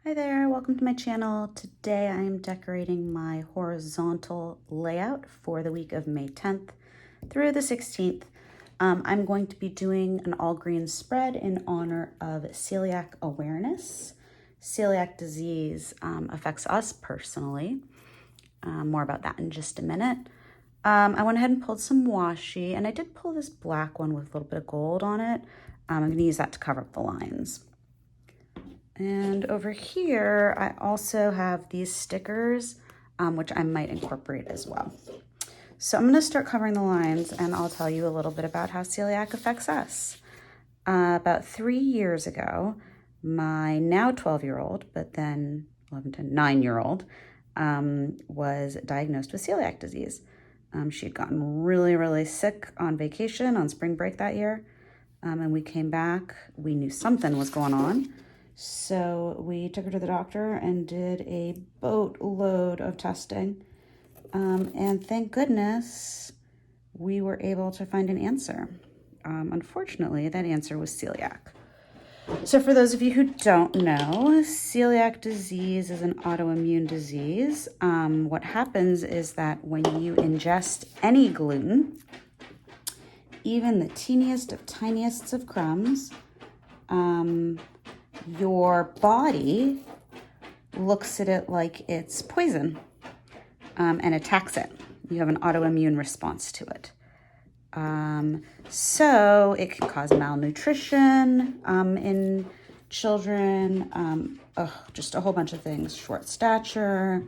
Hi there, welcome to my channel. Today I am decorating my horizontal layout for the week of May 10th through the 16th. I'm going to be doing an all green spread in honor of celiac awareness. Celiac disease affects us personally. More about that in just a minute. I went ahead and pulled some washi, and I did pull this black one with a little bit of gold on it. I'm going to use that to cover up the lines. And over here, I also have these stickers, which I might incorporate as well. So I'm going to start covering the lines, and I'll tell you a little bit about how celiac affects us. About 3 years ago, my now 12-year-old, but then 11 to 9-year-old, was diagnosed with celiac disease. She had gotten really sick on vacation on spring break that year, and we came back. We knew something was going on. So we took her to the doctor and did a boatload of testing. And thank goodness we were able to find an answer. Unfortunately, that answer was celiac. So for those of you who don't know, celiac disease is an autoimmune disease. What happens is that when you ingest any gluten, even the teeniest of tiniest of crumbs, your body looks at it like it's poison and attacks it. You have an autoimmune response to it. So it can cause malnutrition in children, just a whole bunch of things, short stature,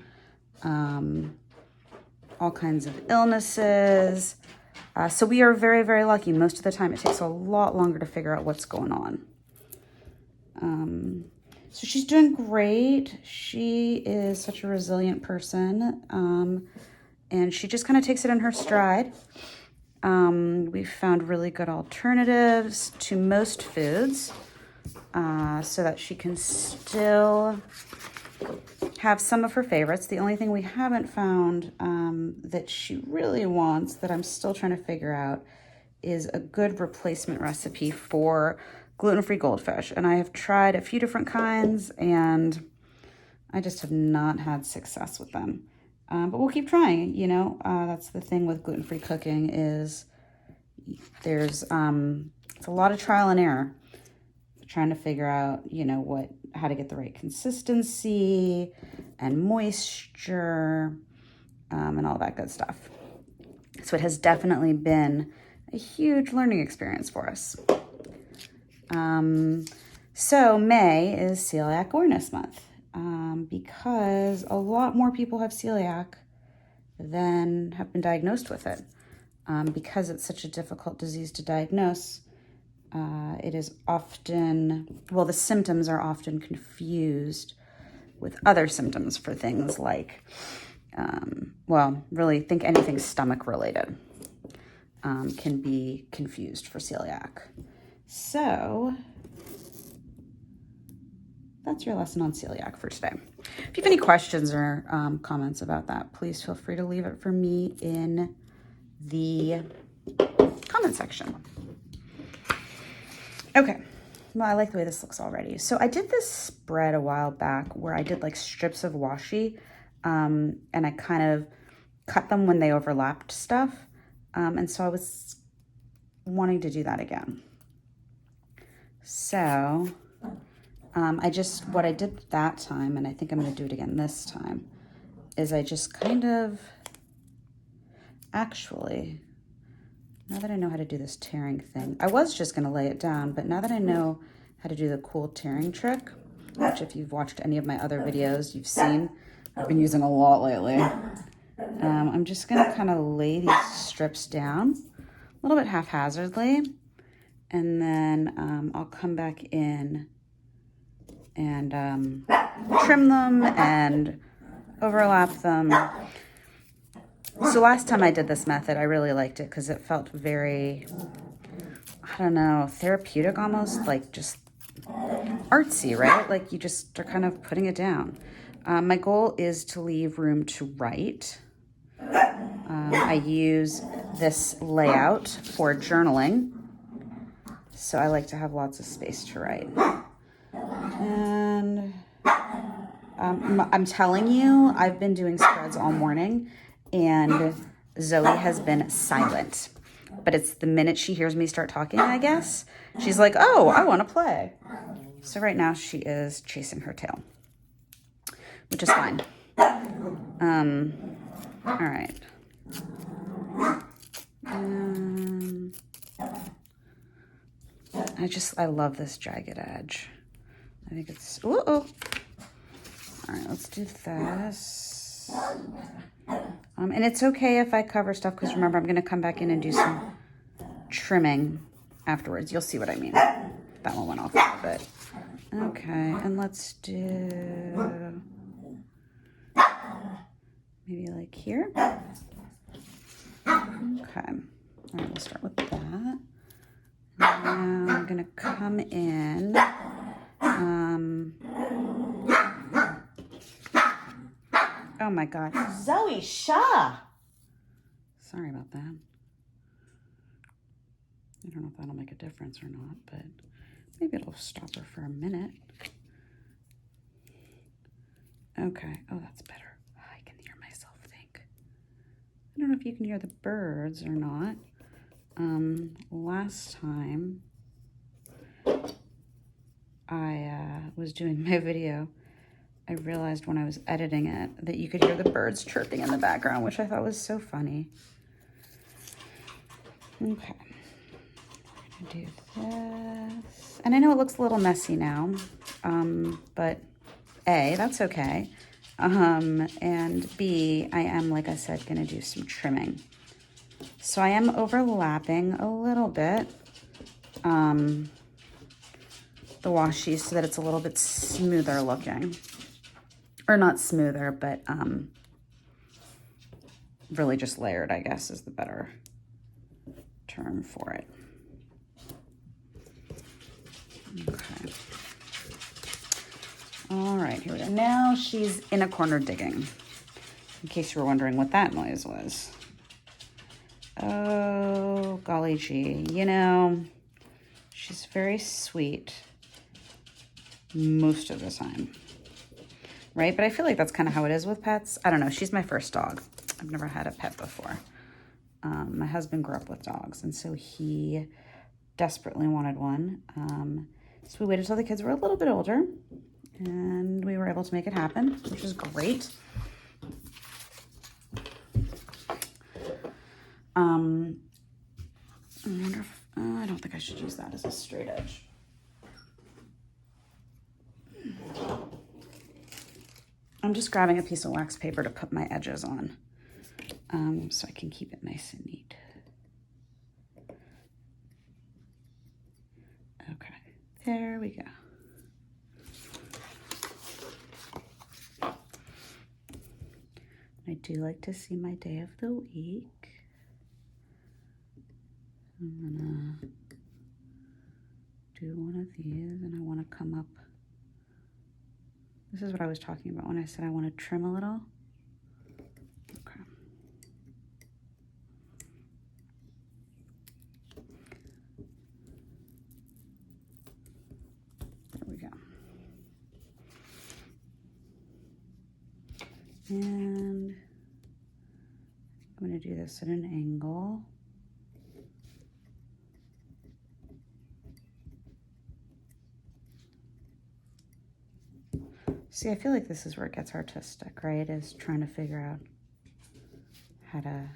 all kinds of illnesses. So we are very lucky. Most of the time it takes a lot longer to figure out what's going on. So she's doing great. She is such a resilient person, and she just kind of takes it in her stride. We've found really good alternatives to most foods, so that she can still have some of her favorites. The only thing we haven't found that she really wants, that I'm still trying to figure out, is a good replacement recipe for gluten-free goldfish. And I have tried a few different kinds, and I just have not had success with them. But we'll keep trying, you know. That's the thing with gluten-free cooking, is there's it's a lot of trial and error, trying to figure out, you know, how to get the right consistency and moisture, and all that good stuff. So it has definitely been a huge learning experience for us. So May is Celiac Awareness Month, because a lot more people have celiac than have been diagnosed with it. Because it's such a difficult disease to diagnose, it is often, the symptoms are often confused with other symptoms for things like, really think anything stomach related can be confused for celiac. So that's your lesson on celiac for today. If you have any questions or comments about that, please feel free to leave it for me in the comment section. Okay, well, I like the way this looks already. So I did this spread a while back where I did like strips of washi, and I kind of cut them when they overlapped stuff. And so I was wanting to do that again. So what I did that time, and I think I'm going to do it again this time, is I just kind of, actually, now that I know how to do this tearing thing, I was just going to lay it down, but now that I know how to do the cool tearing trick, which if you've watched any of my other videos, you've seen, I've been using a lot lately. I'm just going to kind of lay these strips down a little bit haphazardly, and then I'll come back in and trim them and overlap them. So last time I did this method, I really liked it because it felt very, I don't know, therapeutic almost, like just artsy, right? Like you just are kind of putting it down. My goal is to leave room to write. I use this layout for journaling, so I like to have lots of space to write. And I'm telling you, I've been doing spreads all morning and Zoe has been silent. But it's the minute she hears me start talking, I guess, she's like, oh, I want to play. So right now she is chasing her tail, which is fine. All right. I love this jagged edge. I think it's, ooh. All right, let's do this. And it's okay if I cover stuff, because remember, I'm going to come back in and do some trimming afterwards. You'll see what I mean. That one went off a little bit. Okay, and let's do maybe like here. Okay, all right, we'll start with that. Now I'm gonna come in. Oh my God, Zoe Shaw. Sorry about that. I don't know if that'll make a difference or not, but maybe it'll stop her for a minute. Okay, oh, that's better. I can hear myself think. I don't know if you can hear the birds or not. Last time I was doing my video, I realized when I was editing it that you could hear the birds chirping in the background, which I thought was so funny. Okay, we're gonna do this. And I know it looks a little messy now, but A, that's okay. And B, I am, like I said, gonna do some trimming. So I am overlapping a little bit the washi so that it's a little bit smoother looking. Or not smoother, but really just layered, I guess, is the better term for it. Okay. All right, here we go. Now she's in a corner digging, in case you were wondering what that noise was. Oh, golly gee, you know, she's very sweet most of the time, right? But I feel like that's kind of how it is with pets. I don't know, she's my first dog. I've never had a pet before. My husband grew up with dogs, and so he desperately wanted one. So we waited till the kids were a little bit older, and we were able to make it happen, which is great. I wonder if, I don't think I should use that as a straight edge. I'm just grabbing a piece of wax paper to put my edges on, so I can keep it nice and neat. Okay, there we go. I do like to see my day of the week. I'm gonna do one of these, and I want to come up. This is what I was talking about when I said I want to trim a little. Okay. There we go. And I'm going to do this at an angle. See, I feel like this is where it gets artistic, right? Is trying to figure out how to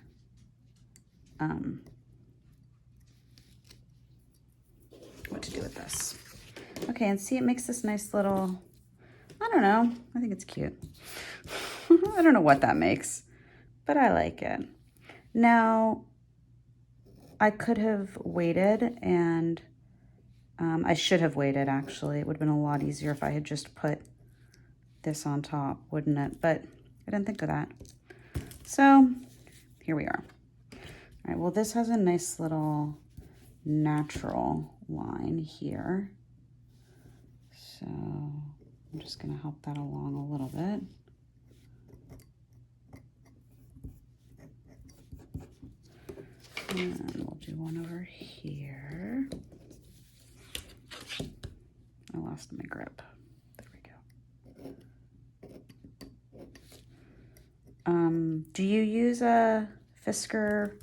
what to do with this. Okay, and see, it makes this nice little, I don't know, I think it's cute. I don't know what that makes, but I like it. Now, I could have waited, and I should have waited, actually. It would have been a lot easier if I had just put this on top, wouldn't it? But I didn't think of that. So here we are. All right, well, this has a nice little natural line here. So I'm just gonna help that along a little bit. And we'll do one over here. I lost my grip. There we go. Do you use a Fisker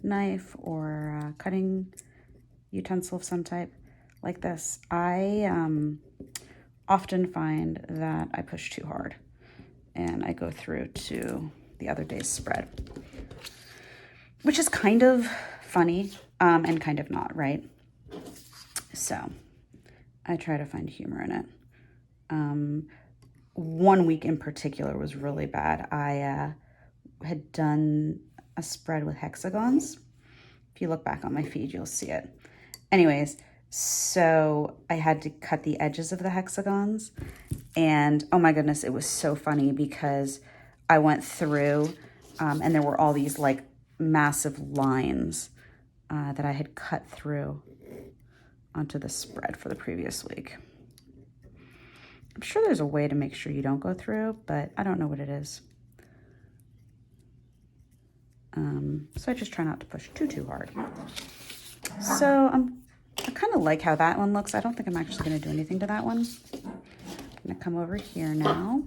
knife or a cutting utensil of some type like this? I often find that I push too hard and I go through to the other day's spread, which is kind of funny and kind of not, right? So I try to find humor in it. One week in particular was really bad. I had done a spread with hexagons. If you look back on my feed, you'll see it. Anyways, so I had to cut the edges of the hexagons. And oh my goodness, it was so funny because I went through and there were all these like massive lines that I had cut through onto the spread for the previous week. I'm sure there's a way to make sure you don't go through, but I don't know what it is. So I just try not to push too hard. So I kind of like how that one looks. I don't think I'm actually going to do anything to that one. I'm going to come over here now.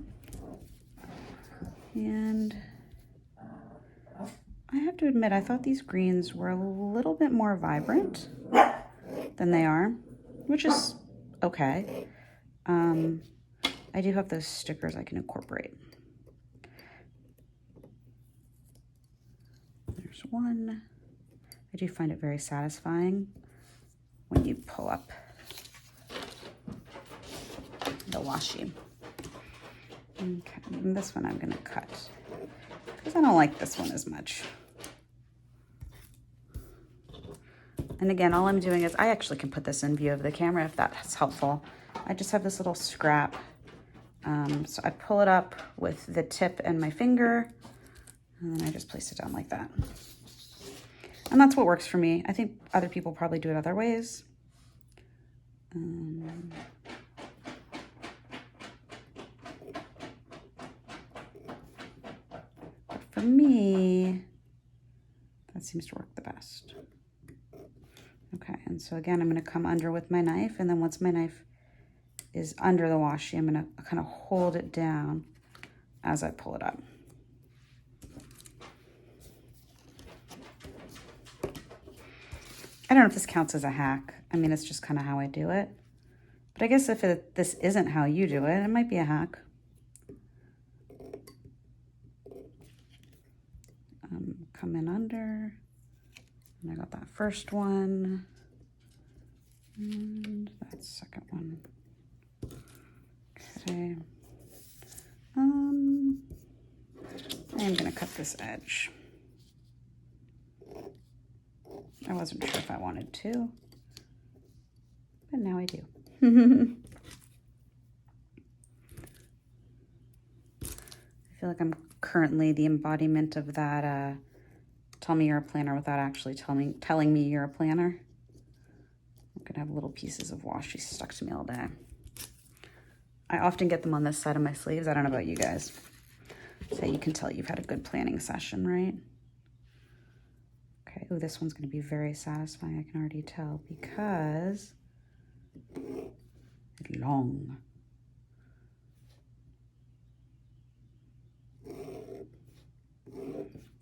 And I have to admit, I thought these greens were a little bit more vibrant than they are, which is okay. I do have those stickers I can incorporate. There's one. I do find it very satisfying when you pull up the washi. Okay, and this one I'm going to cut because I don't like this one as much. And again, all I'm doing is I actually can put this in view of the camera if that's helpful. I just have this little scrap. So I pull it up with the tip and my finger, and then I just place it down like that. And that's what works for me. I think other people probably do it other ways. But for me, that seems to work the best. Okay, and so again, I'm going to come under with my knife, and then once my knife is under the washi, I'm going to kind of hold it down as I pull it up. I don't know if this counts as a hack. I mean, it's just kind of how I do it. But I guess if this isn't how you do it, it might be a hack. Come in under, and I got that first one, and that second one. Okay. I'm gonna cut this edge. I wasn't sure if I wanted to, but now I do. I feel like I'm currently the embodiment of that tell me you're a planner without actually telling me you're a planner. I'm gonna have little pieces of washi stuck to me all day. I often get them on this side of my sleeves. I don't know about you guys. So you can tell you've had a good planning session, right? Okay, oh, this one's gonna be very satisfying, I can already tell, because it's long.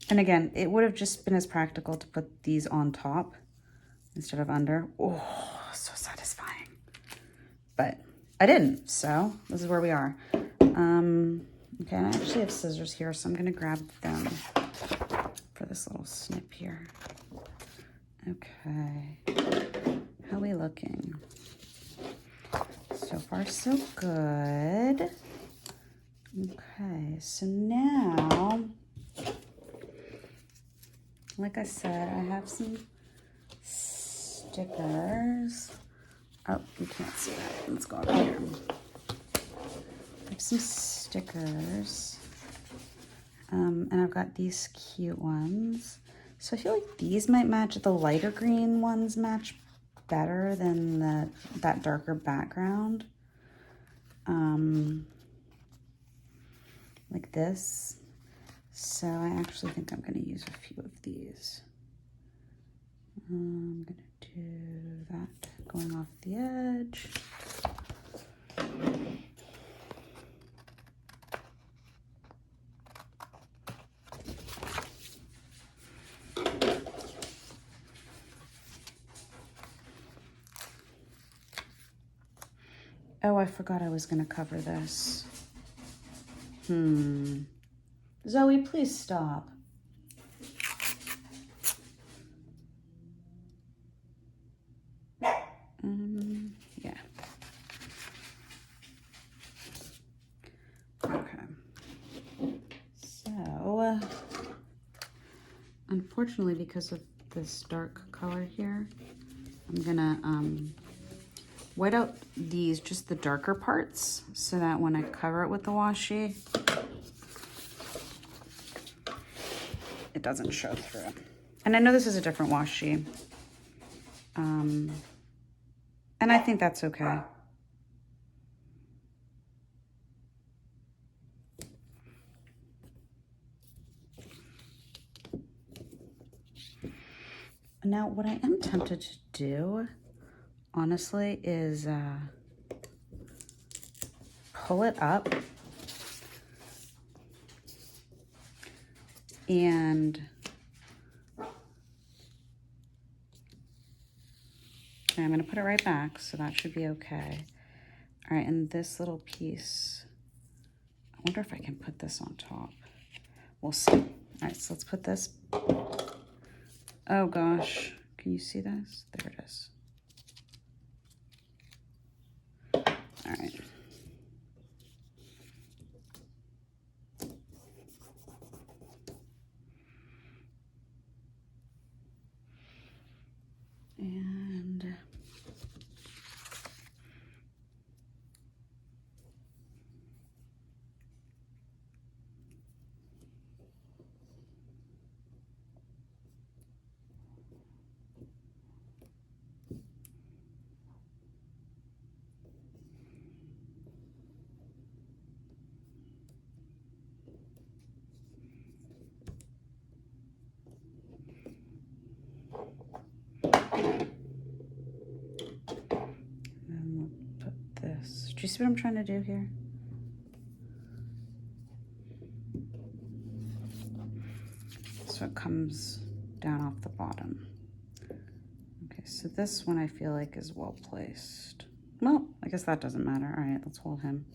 And again, it would have just been as practical to put these on top instead of under. Oh, so satisfying. But I didn't, so this is where we are. Okay, and I actually have scissors here, so I'm gonna grab them for this little snip here. Okay, how are we looking? So far, so good. Okay, so now, like I said, I have some stickers. Oh, you can't see that. Let's go over here. I have some stickers. And I've got these cute ones. So I feel like these might match, the lighter green ones match better than that darker background. Like this. So I actually think I'm going to use a few of these. I'm going to do that going off the edge. Oh, I forgot I was going to cover this. Zoe, please stop. Yeah. Okay. So, unfortunately, because of this dark color here, I'm gonna white out these, just the darker parts, so that when I cover it with the washi, it doesn't show through. And I know this is a different washi, and I think that's okay. Now, what I am tempted to do, honestly, is pull it up and I'm going to put it right back, so that should be okay. All right, and this little piece, I wonder if I can put this on top. We'll see. All right, so let's put this. Oh gosh, can you see this? There it is. All right. And then we'll put this. Do you see what I'm trying to do here? So it comes down off the bottom. Okay, so this one I feel like is well placed. Well, I guess that doesn't matter. All right, let's hold him.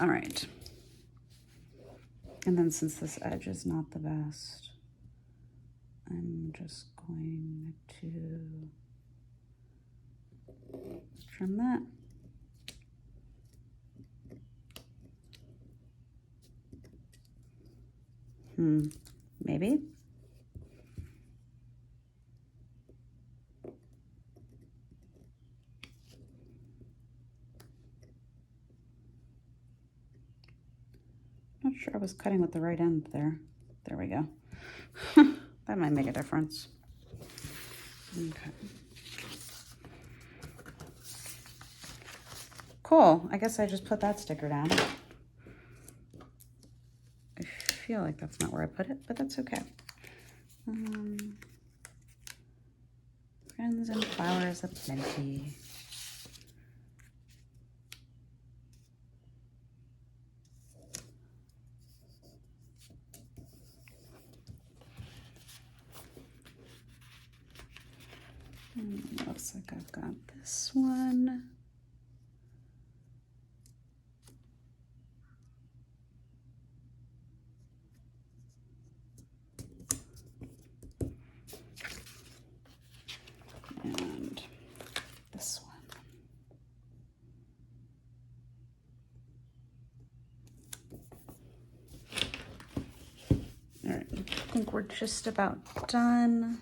All right. And then since this edge is not the best, I'm just going to trim that. Maybe. Not sure I was cutting with the right end there. There we go. That might make a difference. Okay. Cool. I guess I just put that sticker down. I feel like that's not where I put it, but that's okay. Friends and flowers aplenty. Looks like I've got this one. And this one. All right, I think we're just about done.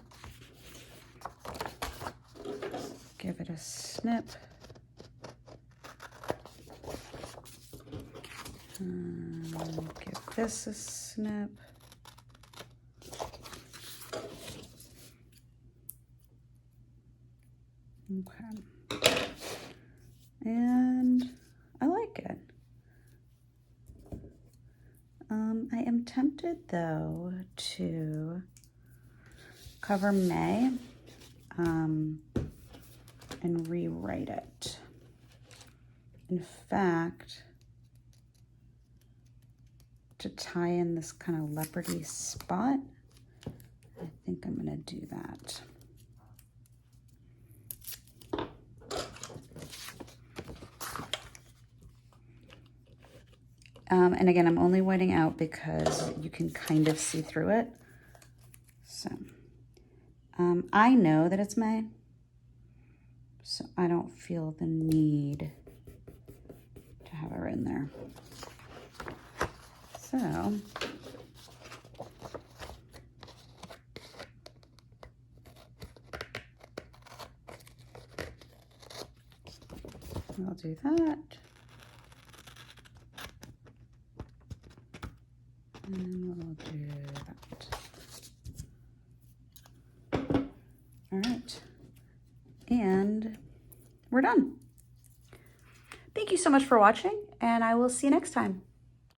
give it a snip. Give this a snip. Okay. And I like it. I am tempted though to cover May and rewrite it. In fact, to tie in this kind of leopardy spot, I think I'm gonna do that. And again, I'm only whiting out because you can kind of see through it. So I know that it's May, so I don't feel the need to have her in there. So I'll do that. And we'll do that. All right. And we're done. Thank you so much for watching, and I will see you next time.